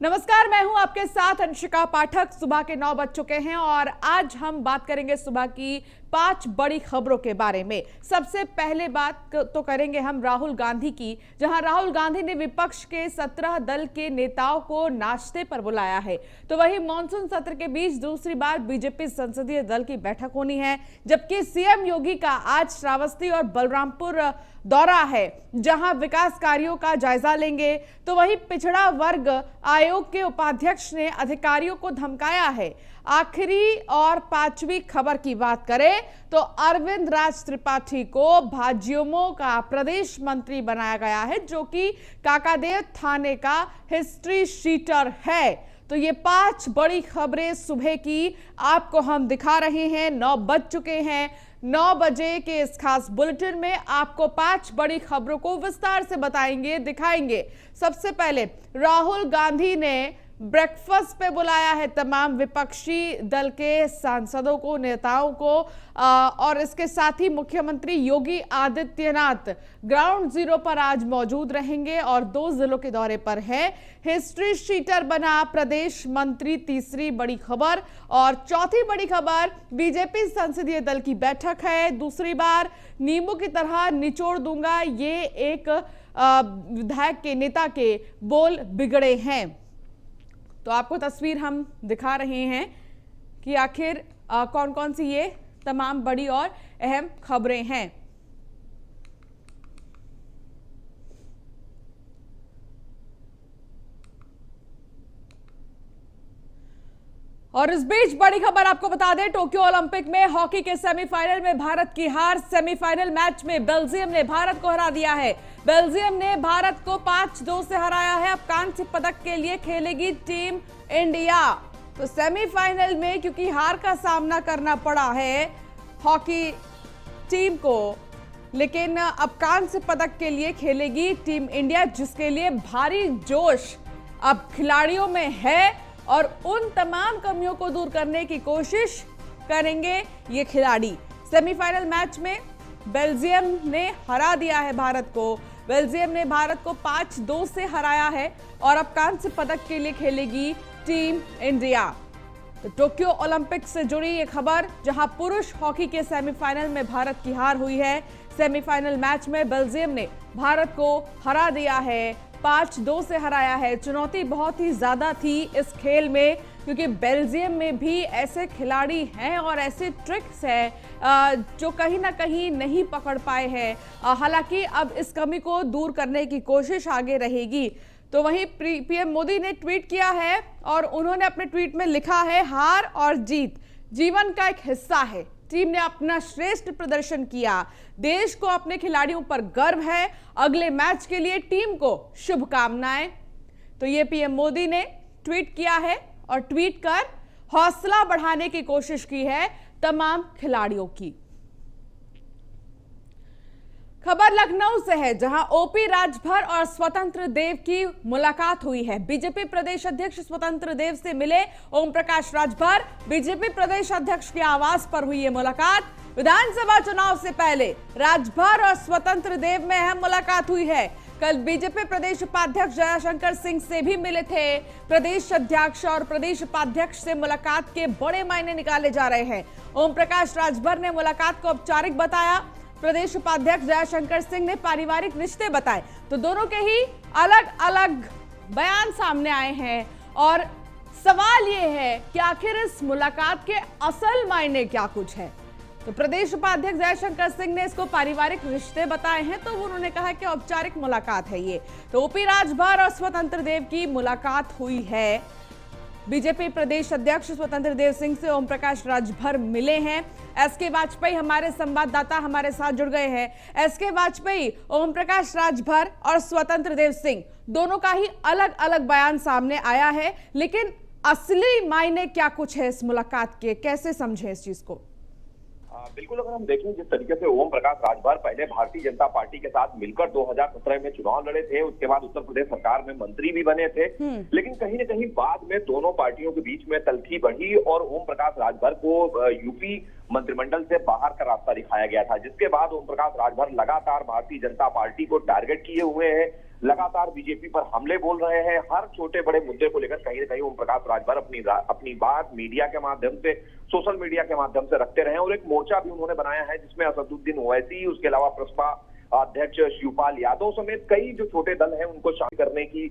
नमस्कार, मैं हूं आपके साथ अंशिका पाठक। सुबह के 9 बज चुके हैं और आज हम बात करेंगे सुबह की 5 बड़ी खबरों के बारे में। सबसे पहले बात तो करेंगे हम राहुल गांधी की, जहां राहुल गांधी ने विपक्ष के 17 दल के नेताओं को नाश्ते पर बुलाया है। तो वहीं मॉनसून सत्र के बीच दूसरी बार बीजेपी संसदीय दल की बैठक होनी है, जबकि सीएम योगी का आज श्रावस्ती और बलरामपुर दौरा है, जहां विकास कार्यों का जायजा लेंगे। तो वहीं पिछड़ा वर्ग आयोग के उपाध्यक्ष ने अधिकारियों को धमकाया है। आखिरी और 5वीं खबर की बात करें तो अरविंद राज त्रिपाठी को भाजयुमो का प्रदेश मंत्री बनाया गया है, जो कि काकादेव थाने का हिस्ट्री शीटर है। तो ये 5 बड़ी खबरें सुबह की आपको हम दिखा रहे हैं। 9 बज चुके हैं। 9 बजे के इस खास बुलेटिन में आपको 5 बड़ी खबरों को विस्तार से बताएंगे, दिखाएंगे। सबसे पहले राहुल गांधी ने ब्रेकफास्ट पे बुलाया है तमाम विपक्षी दल के सांसदों को, नेताओं को, और इसके साथ ही मुख्यमंत्री योगी आदित्यनाथ ग्राउंड जीरो पर आज मौजूद रहेंगे और 2 जिलों के दौरे पर है। हिस्ट्री शीटर बना प्रदेश मंत्री, तीसरी बड़ी खबर। और चौथी बड़ी खबर, बीजेपी संसदीय दल की बैठक है। दूसरी बार नींबू की तरह निचोड़ दूंगा, ये एक विधायक के नेता के बोल बिगड़े हैं। तो आपको तस्वीर हम दिखा रहे हैं कि आखिर कौन कौन सी ये तमाम बड़ी और अहम खबरें हैं। और इस बीच बड़ी खबर आपको बता दें, टोक्यो ओलंपिक में हॉकी के सेमीफाइनल में भारत की हार। सेमीफाइनल मैच में बेल्जियम ने भारत को हरा दिया है। बेल्जियम ने भारत को 5-2 से हराया है। अब कांस्य पदक के लिए खेलेगी टीम इंडिया। तो सेमीफाइनल में क्योंकि हार का सामना करना पड़ा है हॉकी टीम को, लेकिन अब कांस्य पदक के लिए खेलेगी टीम इंडिया, जिसके लिए भारी जोश अब खिलाड़ियों में है और उन तमाम कमियों को दूर करने की कोशिश करेंगे ये खिलाड़ी। सेमीफाइनल मैच में बेल्जियम ने हरा दिया है भारत को। बेल्जियम ने भारत को 5-2 से हराया है और अब कांस्य पदक के लिए खेलेगी टीम इंडिया। तो टोक्यो ओलंपिक से जुड़ी ये खबर, जहां पुरुष हॉकी के सेमीफाइनल में भारत की हार हुई है। सेमीफाइनल मैच में बेल्जियम ने भारत को हरा दिया है, 5-2 से हराया है। चुनौती बहुत ही ज्यादा थी इस खेल में, क्योंकि बेल्जियम में भी ऐसे खिलाड़ी हैं और ऐसे ट्रिक्स हैं जो कहीं ना कहीं नहीं पकड़ पाए हैं। हालांकि अब इस कमी को दूर करने की कोशिश आगे रहेगी। तो वहीं पीएम मोदी ने ट्वीट किया है और उन्होंने अपने ट्वीट में लिखा है, हार और जीत जीवन का एक हिस्सा है। टीम ने अपना श्रेष्ठ प्रदर्शन किया। देश को अपने खिलाड़ियों पर गर्व है। अगले मैच के लिए टीम को शुभकामनाएं। तो ये पीएम मोदी ने ट्वीट किया है और ट्वीट कर हौसला बढ़ाने की कोशिश की है तमाम खिलाड़ियों की। खबर लखनऊ से है, जहां ओपी राजभर और स्वतंत्र देव की मुलाकात हुई है। बीजेपी प्रदेश अध्यक्ष स्वतंत्र देव से मिले ओम प्रकाश राजभर। बीजेपी प्रदेश अध्यक्ष के आवास पर हुई ये मुलाकात। विधानसभा चुनाव से पहले राजभर और स्वतंत्र देव में अहम मुलाकात हुई है। कल बीजेपी प्रदेश उपाध्यक्ष जयशंकर सिंह से भी मिले थे। प्रदेश अध्यक्ष और प्रदेश उपाध्यक्ष से मुलाकात के बड़े मायने निकाले जा रहे हैं। ओम प्रकाश राजभर ने मुलाकात को औपचारिक बताया। प्रदेश उपाध्यक्ष जयशंकर सिंह ने पारिवारिक रिश्ते बताए। तो दोनों के ही अलग अलग बयान सामने आए हैं और सवाल ये है कि आखिर इस मुलाकात के असल मायने क्या कुछ है। तो प्रदेश उपाध्यक्ष जयशंकर सिंह ने इसको पारिवारिक रिश्ते बताए हैं, तो उन्होंने कहा कि औपचारिक मुलाकात है ये। तो ओपी राजभर और स्वतंत्र देव की मुलाकात हुई है। बीजेपी प्रदेश अध्यक्ष स्वतंत्र देव सिंह से ओम प्रकाश राजभर मिले हैं। एसके वाजपेयी हमारे संवाददाता हमारे साथ जुड़ गए हैं। एसके वाजपेयी, ओम प्रकाश राजभर और स्वतंत्र देव सिंह दोनों का ही अलग अलग बयान सामने आया है, लेकिन असली मायने क्या कुछ है इस मुलाकात के, कैसे समझे इस चीज को? बिल्कुल, अगर हम देखें जिस तरीके से ओम प्रकाश राजभर पहले भारतीय जनता पार्टी के साथ मिलकर 2017 में चुनाव लड़े थे, उसके बाद उत्तर प्रदेश सरकार में मंत्री भी बने थे, लेकिन कहीं न कहीं बाद में दोनों पार्टियों के बीच में तल्खी बढ़ी और ओम प्रकाश राजभर को यूपी मंत्रिमंडल से बाहर का रास्ता दिखाया गया था, जिसके बाद ओम प्रकाश राजभर लगातार भारतीय जनता पार्टी को टारगेट किए हुए हैं। लगातार बीजेपी पर हमले बोल रहे हैं। हर छोटे बड़े मुद्दे को लेकर कहीं ना कहीं ओम प्रकाश राजभर अपनी बात मीडिया के माध्यम से, सोशल मीडिया के माध्यम से रखते रहे और एक मोर्चा भी उन्होंने बनाया है जिसमें असदुद्दीन ओवैसी, उसके अलावा प्रसपा अध्यक्ष शिवपाल यादव समेत कई जो छोटे दल हैं उनको शामिल करने की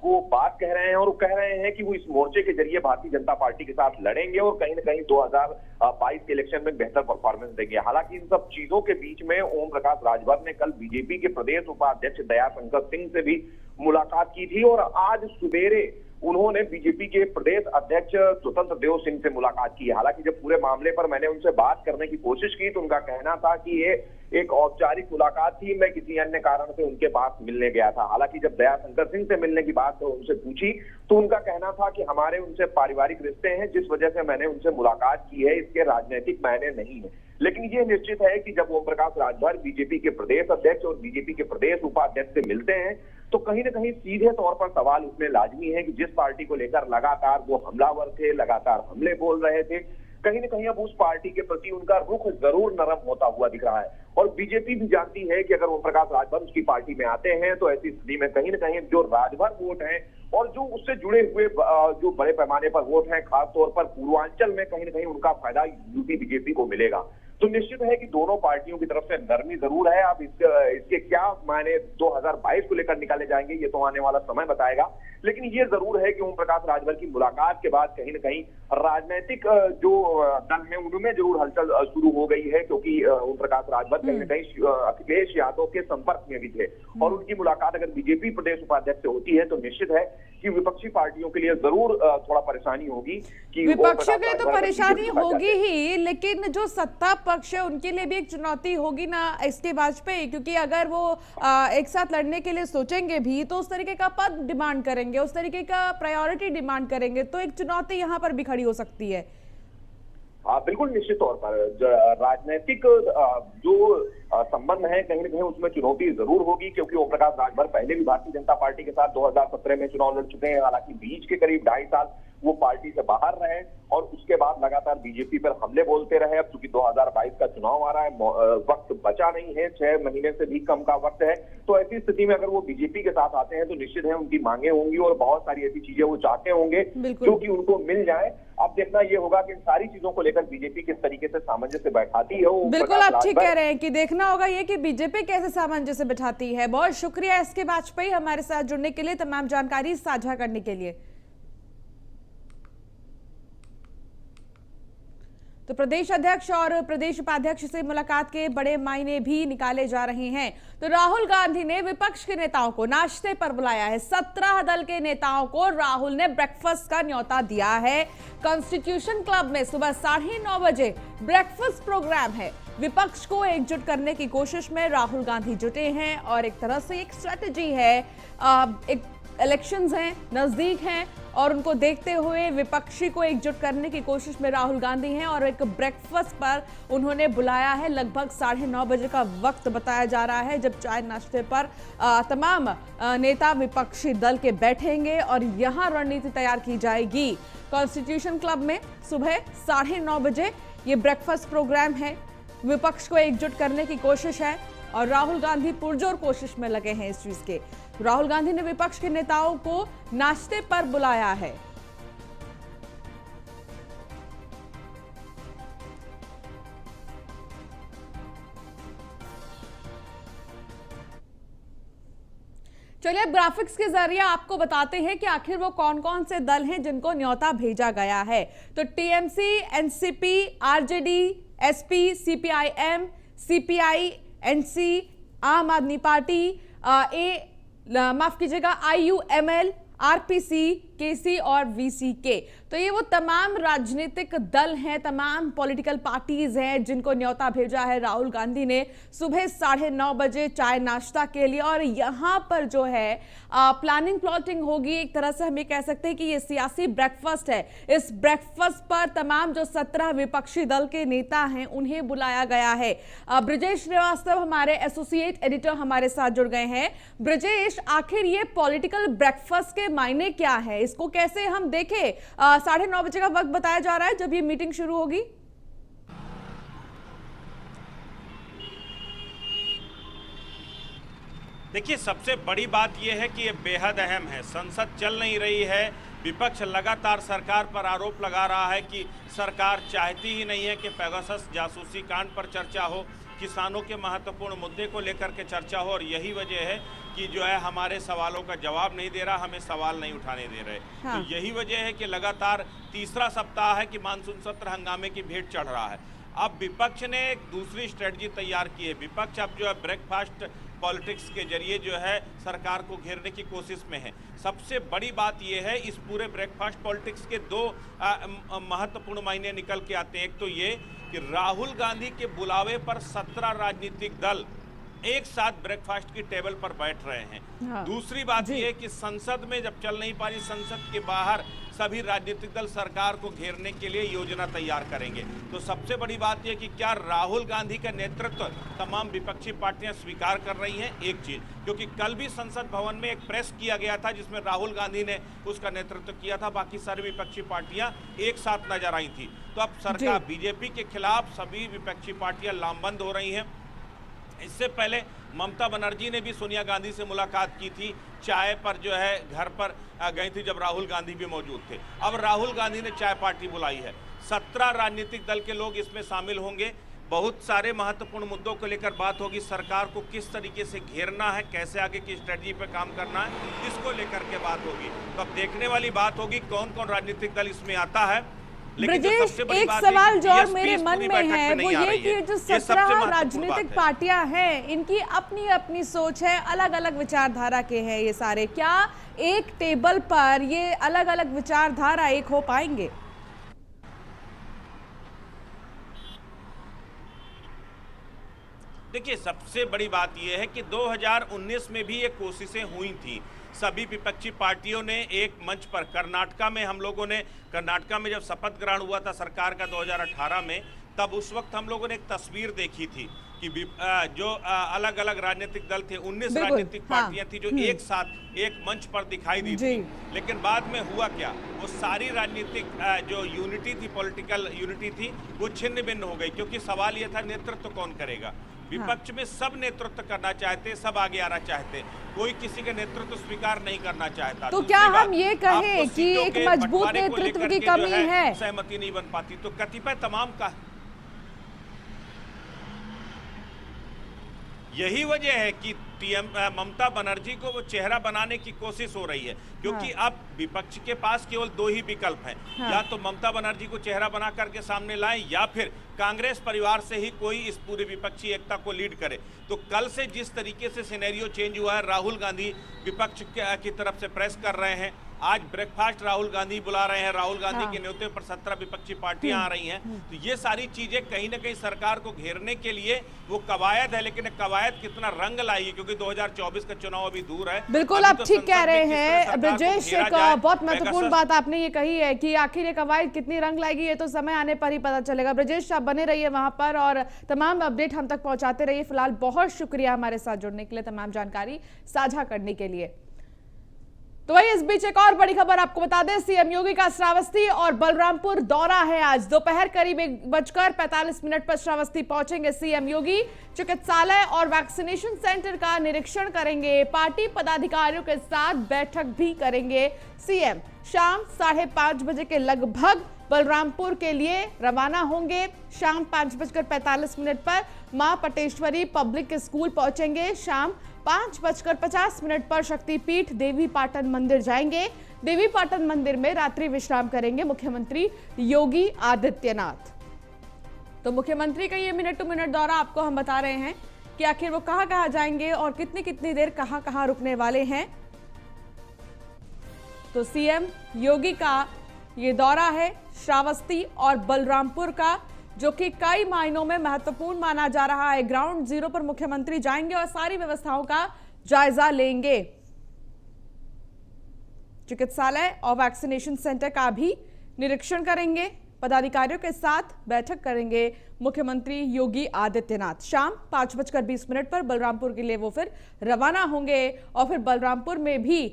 वो बात कह रहे हैं और कह रहे हैं कि वो इस मोर्चे के जरिए भारतीय जनता पार्टी के साथ लड़ेंगे और कहीं ना कहीं 2022 के इलेक्शन में बेहतर परफॉर्मेंस देंगे। हालांकि इन सब चीजों के बीच में ओम प्रकाश राजभर ने कल बीजेपी के प्रदेश उपाध्यक्ष दयाशंकर सिंह से भी मुलाकात की थी और आज सुबेरे उन्होंने बीजेपी के प्रदेश अध्यक्ष स्वतंत्र देव सिंह से मुलाकात की। हालांकि जब पूरे मामले पर मैंने उनसे बात करने की कोशिश की तो उनका कहना था कि ये एक औपचारिक मुलाकात थी, मैं किसी अन्य कारण से उनके पास मिलने गया था। हालांकि जब दयाशंकर सिंह से मिलने की बात उनसे पूछी तो उनका कहना था कि हमारे उनसे पारिवारिक रिश्ते हैं, जिस वजह से मैंने उनसे मुलाकात की है, इसके राजनीतिक मायने नहीं है। लेकिन ये निश्चित है कि जब ओम प्रकाश राजभर बीजेपी के प्रदेश अध्यक्ष और बीजेपी के प्रदेश उपाध्यक्ष से मिलते हैं तो कहीं ना कहीं सीधे तौर पर सवाल उसमें लाजमी है कि जिस पार्टी को लेकर लगातार वो हमलावर थे, लगातार हमले बोल रहे थे, कहीं ना कहीं अब उस पार्टी के प्रति उनका रुख जरूर नरम होता हुआ दिख रहा है। और बीजेपी भी जानती है कि अगर ओम प्रकाश राजभर उसकी पार्टी में आते हैं तो ऐसी स्थिति में कहीं ना कहीं जो राजभर वोट हैं और जो उससे जुड़े हुए जो बड़े पैमाने पर वोट हैं, खासतौर पर पूर्वांचल में कहीं ना कहीं उनका फायदा यूपी बीजेपी को मिलेगा। तो निश्चित है कि दोनों पार्टियों की तरफ से नरमी जरूर है। अब इसके क्या मायने 2022 को लेकर निकाले जाएंगे ये तो आने वाला समय बताएगा। लेकिन ये जरूर है कि ओम प्रकाश राजभर की मुलाकात के बाद कहीं ना कहीं राजनीतिक जो दल है उनमें जरूर हलचल शुरू हो गई है, क्योंकि ओम प्रकाश राजभर कहीं ना कहीं अखिलेश यादव के संपर्क में भी थे और उनकी मुलाकात अगर बीजेपी प्रदेश उपाध्यक्ष से होती है तो निश्चित है कि विपक्षी पार्टियों के लिए जरूर थोड़ा परेशानी होगी। कि विपक्षियों के लिए तो परेशानी होगी ही, लेकिन जो सत्ता पक्ष है उनके लिए भी एक चुनौती होगी ना इसके वाजपेयी, क्योंकि अगर वो एक साथ लड़ने के लिए सोचेंगे भी तो उस तरीके का पद डिमांड करेंगे, उस तरीके का प्रायोरिटी डिमांड करेंगे, तो एक चुनौती यहाँ पर भी खड़ी हो सकती है। हाँ बिल्कुल, निश्चित तौर पर राजनीतिक जो संबंध है कहीं ना कहीं उसमें चुनौती जरूर होगी, क्योंकि ओम प्रकाश राजभर पहले भी भारतीय जनता पार्टी के साथ 2017 में चुनाव लड़ चुके हैं। हालांकि बीच के करीब 2.5 साल वो पार्टी से बाहर रहे और उसके बाद लगातार बीजेपी पर हमले बोलते रहे। अब चूंकि 2022 का चुनाव आ रहा है, वक्त बचा नहीं है, 6 महीने से भी कम का वक्त है, तो ऐसी स्थिति में अगर वो बीजेपी के साथ आते हैं तो निश्चित है उनकी मांगे होंगी और बहुत सारी ऐसी चीजें वो चाहते होंगे जो कि उनको मिल जाए। अब देखना ये होगा कि इन सारी चीजों को लेकर बीजेपी किस तरीके से सामंजस्य बैठाती है। बिल्कुल आप ठीक कह रहे हैं कि देखना होगा ये कि बीजेपी कैसे सामंजस्य बैठाती है। बहुत शुक्रिया SK वाजपेयी हमारे साथ जुड़ने के लिए, तमाम जानकारी साझा करने के लिए। तो प्रदेश अध्यक्ष और प्रदेश उपाध्यक्ष से मुलाकात के बड़े मायने भी निकाले जा रहे हैं। तो राहुल गांधी ने विपक्ष के नेताओं को नाश्ते पर बुलाया है। 17 दल के नेताओं को राहुल ने ब्रेकफास्ट का न्योता दिया है। कॉन्स्टिट्यूशन क्लब में सुबह 9:30 बजे ब्रेकफास्ट प्रोग्राम है। विपक्ष को एकजुट करने की कोशिश में राहुल गांधी जुटे हैं और एक तरह से एक स्ट्रेटेजी है। एक इलेक्शंस हैं, नजदीक हैं और उनको देखते हुए विपक्षी को एकजुट करने की कोशिश में राहुल गांधी हैं और एक ब्रेकफास्ट पर उन्होंने बुलाया है। लगभग 9:30 बजे का वक्त बताया जा रहा है जब चाय नाश्ते पर तमाम नेता विपक्षी दल के बैठेंगे और यहां रणनीति तैयार की जाएगी। कॉन्स्टिट्यूशन क्लब में सुबह 9:30 बजे ये ब्रेकफास्ट प्रोग्राम है। विपक्ष को एकजुट करने की कोशिश है और राहुल गांधी पुरजोर कोशिश में लगे हैं इस चीज के। राहुल गांधी ने विपक्ष के नेताओं को नाश्ते पर बुलाया है। चलिए अब ग्राफिक्स के जरिए आपको बताते हैं कि आखिर वो कौन कौन से दल हैं जिनको न्योता भेजा गया है। तो TMC, NCP, RJD, SP, CPIM, CPI, NC, आम आदमी पार्टी, माफ कीजिएगा आईयूएमएल, आरपीसी, केसी और वीसीके। तो ये वो तमाम राजनीतिक दल हैं, तमाम पॉलिटिकल पार्टीज हैं जिनको न्योता भेजा है राहुल गांधी ने सुबह 9:30 बजे चाय नाश्ता के लिए। और यहाँ पर जो है प्लानिंग प्लॉटिंग होगी, एक तरह से हम ये कह सकते हैं कि ये सियासी ब्रेकफास्ट है। इस ब्रेकफास्ट पर तमाम जो 17 विपक्षी दल के नेता हैं उन्हें बुलाया गया है। ब्रजेश श्रीवास्तव हमारे एसोसिएट एडिटर हमारे साथ जुड़ गए हैं। ब्रजेश, आखिर ये पॉलिटिकल ब्रेकफास्ट के मायने क्या है, इसको कैसे हम देखें? 9:30 बजे का वक्त बताया जा रहा है जब ये मीटिंग शुरू होगी। देखिए, सबसे बड़ी बात यह है कि ये बेहद अहम है। संसद चल नहीं रही है, विपक्ष लगातार सरकार पर आरोप लगा रहा है कि सरकार चाहती ही नहीं है कि पेगासस जासूसी कांड पर चर्चा हो, किसानों के महत्वपूर्ण मुद्दे को लेकर के चर्चा हो, और यही वजह है कि जो है हमारे सवालों का जवाब नहीं दे रहा, हमें सवाल नहीं उठाने दे रहे। हाँ। तो यही वजह है कि लगातार तीसरा सप्ताह है कि मानसून सत्र हंगामे की भेंट चढ़ रहा है। अब विपक्ष ने एक दूसरी स्ट्रेटजी तैयार की है। विपक्ष अब जो है ब्रेकफास्ट पॉलिटिक्स के जरिए जो है सरकार को घेरने की कोशिश में है। सबसे बड़ी बात यह है, इस पूरे ब्रेकफास्ट पॉलिटिक्स के दो महत्वपूर्ण मायने निकल के आते हैं। एक तो ये कि राहुल गांधी के बुलावे पर 17 राजनीतिक दल एक साथ ब्रेकफास्ट की टेबल पर बैठ रहे हैं। हाँ। दूसरी बात यह है कि संसद में जब चल नहीं पा रही, संसद के बाहर सभी राजनीतिक दल सरकार को घेरने के लिए योजना तैयार करेंगे। तो सबसे बड़ी बात यह कि क्या राहुल गांधी का नेतृत्व तमाम विपक्षी पार्टियां स्वीकार कर रही हैं, एक चीज, क्योंकि कल भी संसद भवन में एक प्रेस किया गया था जिसमें राहुल गांधी ने उसका नेतृत्व किया था, बाकी सारी विपक्षी पार्टियां एक साथ नजर आई थी। तो अब सरकार बीजेपी के खिलाफ सभी विपक्षी पार्टियां लामबंद हो रही हैं। इससे पहले ममता बनर्जी ने भी सोनिया गांधी से मुलाकात की थी, चाय पर जो है घर पर गई थी जब राहुल गांधी भी मौजूद थे। अब राहुल गांधी ने चाय पार्टी बुलाई है। 17 राजनीतिक दल के लोग इसमें शामिल होंगे। बहुत सारे महत्वपूर्ण मुद्दों को लेकर बात होगी। सरकार को किस तरीके से घेरना है, कैसे आगे की स्ट्रेटजी पर काम करना है, इसको लेकर के बात होगी। तो अब देखने वाली बात होगी कौन कौन राजनीतिक दल इसमें आता है। ब्रजेश, एक सवाल जो और मेरे मन में है वो ये कि जो 17 राजनीतिक पार्टियां हैं, इनकी अपनी अपनी सोच है, अलग अलग विचारधारा के हैं ये सारे। क्या एक टेबल पर ये अलग अलग विचारधारा एक हो पाएंगे? देखिए, सबसे बड़ी बात यह है कि 2019 में भी ये कोशिशें हुई थी। सभी विपक्षी पार्टियों ने एक मंच पर, कर्नाटका में हम लोगों ने, कर्नाटका में जब शपथ ग्रहण हुआ था सरकार का 2018 में, तब उस वक्त हम लोगों ने एक तस्वीर देखी थी कि जो अलग अलग राजनीतिक दल थे, 19 राजनीतिक पार्टियां थी जो एक साथ एक मंच पर दिखाई दी थी। लेकिन बाद में हुआ क्या, वो सारी राजनीतिक जो यूनिटी थी, पॉलिटिकल यूनिटी थी, वो छिन्न भिन्न हो गई, क्योंकि सवाल ये था नेतृत्व कौन करेगा। विपक्ष में सब नेतृत्व करना चाहते, सब आगे आना चाहते, कोई किसी का नेतृत्व स्वीकार नहीं करना चाहता। तो क्या हम ये कहें कि एक मजबूत नेतृत्व की कमी है, सहमति नहीं बन पाती? तो कतिपय तमाम का यही वजह है कि ममता बनर्जी को वो चेहरा बनाने की कोशिश हो रही है, क्योंकि अब विपक्ष के पास केवल दो ही विकल्प हैं। या तो ममता बनर्जी को चेहरा बना करके सामने लाएं, या फिर कांग्रेस परिवार से ही कोई इस पूरी विपक्षी एकता को लीड करे। तो कल से जिस तरीके से सिनेरियो चेंज हुआ है, राहुल गांधी विपक्ष की तरफ से प्रेस कर रहे हैं, आज ब्रेकफास्ट राहुल गांधी बुला रहे हैं, राहुल गांधी के न्योते पर 17 विपक्षी पार्टियां आ रही हैं। तो ये सारी चीजें कहीं ना कहीं सरकार को घेरने के लिए वो कवायद है, लेकिन कवायद कितना रंग लाएगी, क्योंकि 2024 का चुनाव अभी दूर है। बिल्कुल, आप ठीक कह रहे हैं ब्रजेश। एक बहुत महत्वपूर्ण बात आपने ये कही है कि आखिर ये कवायद कितनी रंग लाएगी, ये तो समय आने पर ही पता चलेगा। ब्रजेश, आप बने रहिए वहां पर और तमाम अपडेट हम तक पहुंचाते रहिए। फिलहाल बहुत शुक्रिया हमारे साथ जुड़ने के लिए, तमाम जानकारी साझा करने के लिए। तो वही इस बीच एक और बड़ी खबर आपको बता दें, सीएम योगी का श्रावस्ती और बलरामपुर दौरा है। आज दोपहर करीब 1:45 पर श्रावस्ती पहुंचेंगे सीएम योगी। चिकित्सालय और वैक्सीनेशन सेंटर का निरीक्षण करेंगे, पार्टी पदाधिकारियों के साथ बैठक भी करेंगे सीएम। शाम 5:30 बजे के लगभग बलरामपुर के लिए रवाना होंगे। शाम 5:45 पर मां पटेश्वरी पब्लिक स्कूल पहुंचेंगे। शाम 5:50 पर शक्तिपीठ देवी पाटन मंदिर जाएंगे। देवी पाटन मंदिर में रात्रि विश्राम करेंगे मुख्यमंत्री योगी आदित्यनाथ। तो मुख्यमंत्री का ये मिनट टू मिनट दौरा आपको हम बता रहे हैं कि आखिर वो कहां जाएंगे और कितनी कितनी देर कहां रुकने वाले हैं। तो सीएम योगी का ये दौरा है श्रावस्ती और बलरामपुर का, जो कि कई मायनों में महत्वपूर्ण माना जा रहा है। ग्राउंड जीरो पर मुख्यमंत्री जाएंगे और सारी व्यवस्थाओं का जायजा लेंगे। चिकित्सालय और वैक्सीनेशन सेंटर का भी निरीक्षण करेंगे। पदाधिकारियों के साथ बैठक करेंगे मुख्यमंत्री योगी आदित्यनाथ। शाम 5:20 पर बलरामपुर के लिए वो फिर रवाना होंगे और फिर बलरामपुर में भी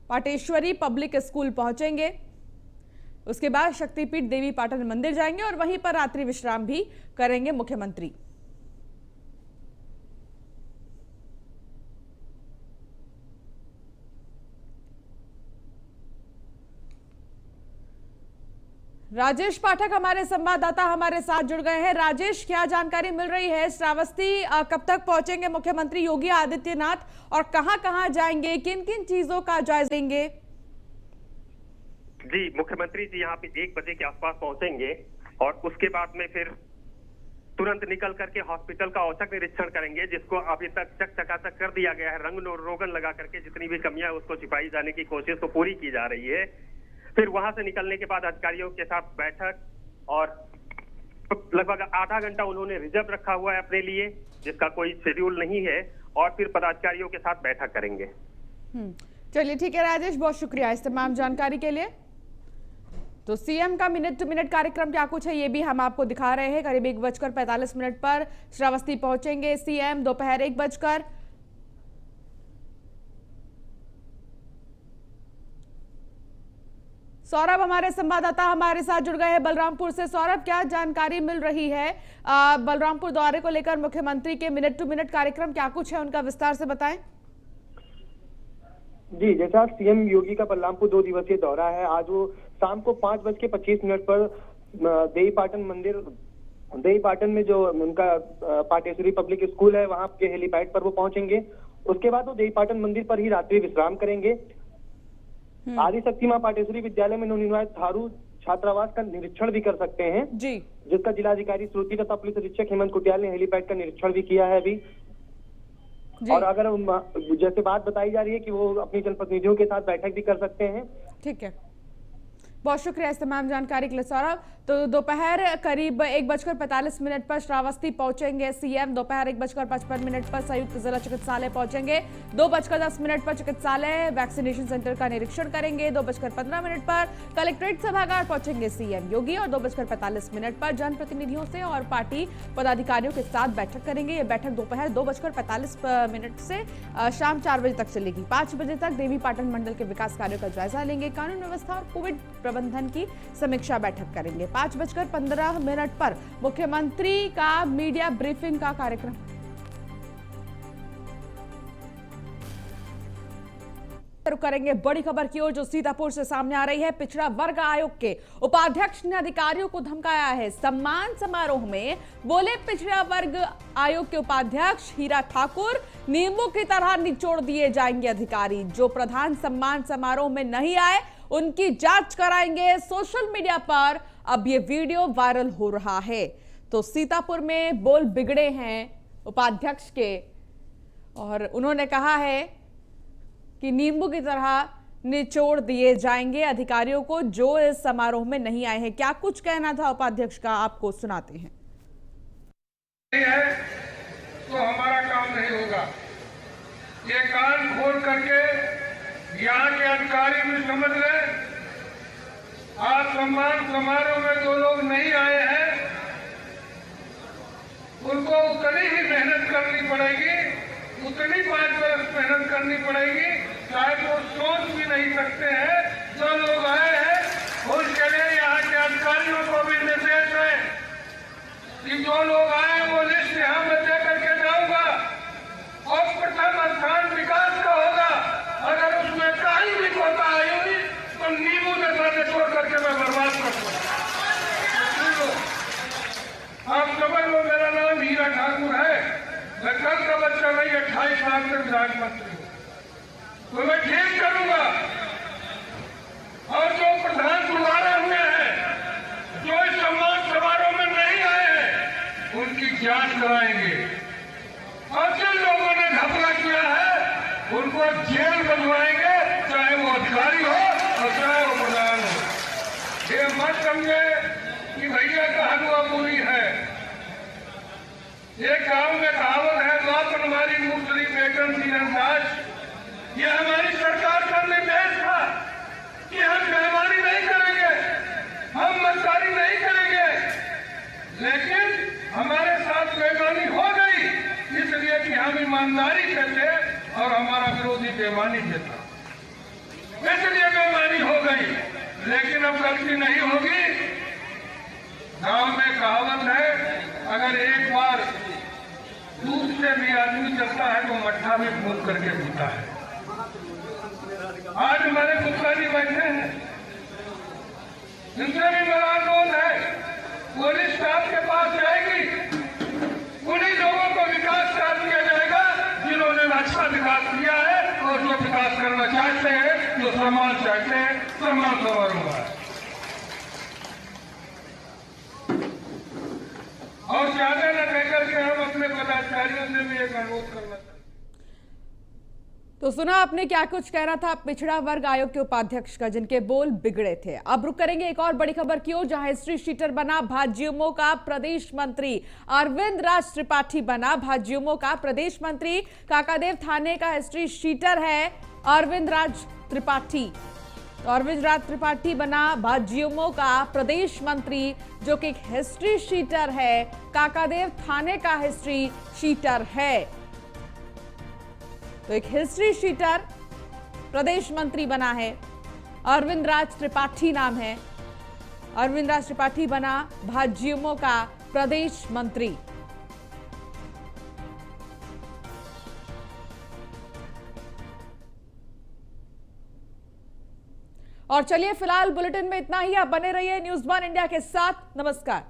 पाटेश्वरी पब्लिक स्कूल पहुंचेंगे। उसके बाद शक्तिपीठ देवी पाटन मंदिर जाएंगे और वहीं पर रात्रि विश्राम भी करेंगे मुख्यमंत्री। राजेश पाठक हमारे संवाददाता हमारे साथ जुड़ गए हैं। राजेश, क्या जानकारी मिल रही है? श्रावस्ती कब तक पहुंचेंगे मुख्यमंत्री योगी आदित्यनाथ और कहां-कहां जाएंगे, किन-किन चीजों का जायजा लेंगे? जी, मुख्यमंत्री जी यहाँ पे 1 बजे के आसपास पहुंचेंगे और उसके बाद में फिर तुरंत निकल करके हॉस्पिटल का औचक निरीक्षण करेंगे, जिसको अभी तक चकाचक कर दिया गया है। रंग रोगन लगा करके जितनी भी कमियां उसको छिपाई जाने की कोशिश तो पूरी की जा रही है। फिर वहां से निकलने के बाद अधिकारियों के साथ बैठक और लगभग आधा घंटा उन्होंने रिजर्व रखा हुआ है अपने लिए, जिसका कोई शेड्यूल नहीं है, और फिर पदाधिकारियों के साथ बैठक करेंगे। चलिए ठीक है राजेश, बहुत शुक्रिया इस तमाम जानकारी के लिए। तो सीएम का मिनट टू मिनट कार्यक्रम क्या कुछ है ये भी हम आपको दिखा रहे हैं। करीब 1:45 पर श्रावस्ती पहुंचेंगे सीएम। दोपहर 1 बजकर सौरभ हमारे संवाददाता हमारे साथ जुड़ गए हैं बलरामपुर से। सौरभ, क्या जानकारी मिल रही है बलरामपुर दौरे को लेकर? मुख्यमंत्री के मिनट टू मिनट कार्यक्रम क्या कुछ है, उनका विस्तार से बताएं। जी, जैसा सीएम योगी का बलरामपुर 2 दिवसीय दौरा है, आज वो शाम को 5:25 पर देईपाटन में जो उनका पाटेश्वरी पब्लिक स्कूल है वहां के हेलीपैड पर वो पहुंचेंगे। उसके बाद वो देईपाटन मंदिर पर ही रात्रि विश्राम करेंगे। आदिशक्ति मां पाटेश्वरी विद्यालय में नवनिर्मित थारू छात्रावास का निरीक्षण भी कर सकते हैं जी, जिसका जिलाधिकारी श्रुति तथा पुलिस अधीक्षक हेमंत कुटियाल ने हेलीपैड का निरीक्षण भी किया है अभी। और अगर जैसे बात बताई जा रही है कि वो अपनी जनप्रतिनिधियों के साथ बैठक भी कर सकते हैं। ठीक है, बहुत शुक्रिया इस तमाम जानकारी के लिए सौरभ। तो दोपहर करीब 1:45 पर श्रावस्ती पहुंचेंगे सीएम। दोपहर 1:55 पर संयुक्त जिला चिकित्सालय पहुंचेंगे। 2:10 पर चिकित्सालय वैक्सीनेशन सेंटर का निरीक्षण करेंगे। 2:15 पर कलेक्ट्रेट सभागार पहुंचेंगे सीएम योगी और 2:45 पर जनप्रतिनिधियों से और पार्टी पदाधिकारियों के साथ बैठक करेंगे। ये बैठक दोपहर 2:45 से शाम 4 बजे तक चलेगी। 5 बजे तक देवीपाटन मंडल के विकास कार्यों का जायजा लेंगे। कानून व्यवस्था और कोविड प्रबंधन की समीक्षा बैठक करेंगे। 5:15 पर मुख्यमंत्री का मीडिया ब्रीफिंग का कार्यक्रम। करेंगे बड़ी खबर की ओर जो सीतापुर से सामने आ रही है। पिछड़ा वर्ग आयोग के उपाध्यक्ष ने अधिकारियों को धमकाया है। सम्मान समारोह में बोले पिछड़ा वर्ग आयोग के उपाध्यक्ष हीरा ठाकुर, नींबू की तरह निचोड़ दिए जाएंगे अधिकारी। जो प्रधान सम्मान समारोह में नहीं आए उनकी जांच कराएंगे। सोशल मीडिया पर अब ये वीडियो वायरल हो रहा है। तो सीतापुर में बोल बिगड़े हैं उपाध्यक्ष के और उन्होंने कहा है कि नींबू की तरह निचोड़ दिए जाएंगे अधिकारियों को जो इस समारोह में नहीं आए हैं। क्या कुछ कहना था उपाध्यक्ष का, आपको सुनाते हैं। तो हमारा काम नहीं होगा। ये कान खोल करके यहाँ के अधिकारी भी समझ रहे, आज सम्मान समारोह में जो लोग नहीं आए हैं उनको उतनी ही मेहनत करनी पड़ेगी, उतनी 5 वर्ष मेहनत करनी पड़ेगी। शायद वो सोच भी नहीं सकते हैं। जो लोग आए हैं उसके लिए यहाँ के अधिकारियों को भी निर्देश है कि जो लोग आए वो लिस्ट यहाँ में दे करके जाऊंगा और प्रथम स्थान विकास का होगा। अगर उसमें कहीं भी कोताही हुई तो नींबू जैसा निचोड़ करके मैं बर्बाद कर दूंगा। आप समझ लो मेरा नाम हीरा ठाकुर है। मैं कल का बच्चा नहीं, 28 साल से विधायक मंत्री हूँ, तो मैं ठीक करूंगा। और जो प्रधान बुलाए हुए हैं, जो इस सम्मान समारोह में नहीं आए हैं, उनकी जांच कराएंगे। और जिन लोगों ने घपला किया है उनको जेल बनवाएंगे, चाहे वो अधिकारी हो और चाहे वो प्रधान हो। ये मत समझे कि भैया का हलवा पूरी है। ये गांव में कहावत है, बापन हमारी मूसरी बेगम तीरंदाज। ये हमारी सरकार का निर्देश था कि हम बेईमानी नहीं करेंगे, हम मस्तारी नहीं करेंगे, लेकिन हमारे साथ बेईमानी हो गई इसलिए कि हम ईमानदारी से थे और हमारा विरोधी बेईमानी से था, इसलिए बेईमानी हो गई। लेकिन अब गलती नहीं होगी। गांव में कहावत है, अगर एक बार दूध से भी आदमी चलता है तो मट्ठा भी फूंक करके पीता है। आज हमारे गुप्ता जी बैठे हैं, इनसे भी मिला चाहते हैं जो सम्मान चाहते हैं, सम्मान समारोह है। और ज्यादा न कहकर के हम अपने पदाधिकारियों से भी एक अनुरोध करना चाहते हैं। तो सुना आपने क्या कुछ कहना था पिछड़ा वर्ग आयोग के उपाध्यक्ष का, जिनके बोल बिगड़े थे। अब रुक करेंगे एक और बड़ी खबर की ओर, जहां हिस्ट्री शीटर बना भाजयुमो का प्रदेश मंत्री। अरविंद राज त्रिपाठी बना भाजयुमो का प्रदेश मंत्री। काकादेव थाने का हिस्ट्री शीटर है अरविंद राज त्रिपाठी। तो अरविंद राज त्रिपाठी बना भाजयुमो का प्रदेश मंत्री, जो कि एक हिस्ट्री शीटर है, काकादेव थाने का हिस्ट्री शीटर है। तो एक हिस्ट्री शीटर प्रदेश मंत्री बना है, अरविंद राज त्रिपाठी नाम है। अरविंद राज त्रिपाठी बना भाजयुमो का प्रदेश मंत्री। और चलिए फिलहाल बुलेटिन में इतना ही। आप बने रहिए न्यूज़ 1 इंडिया के साथ। नमस्कार।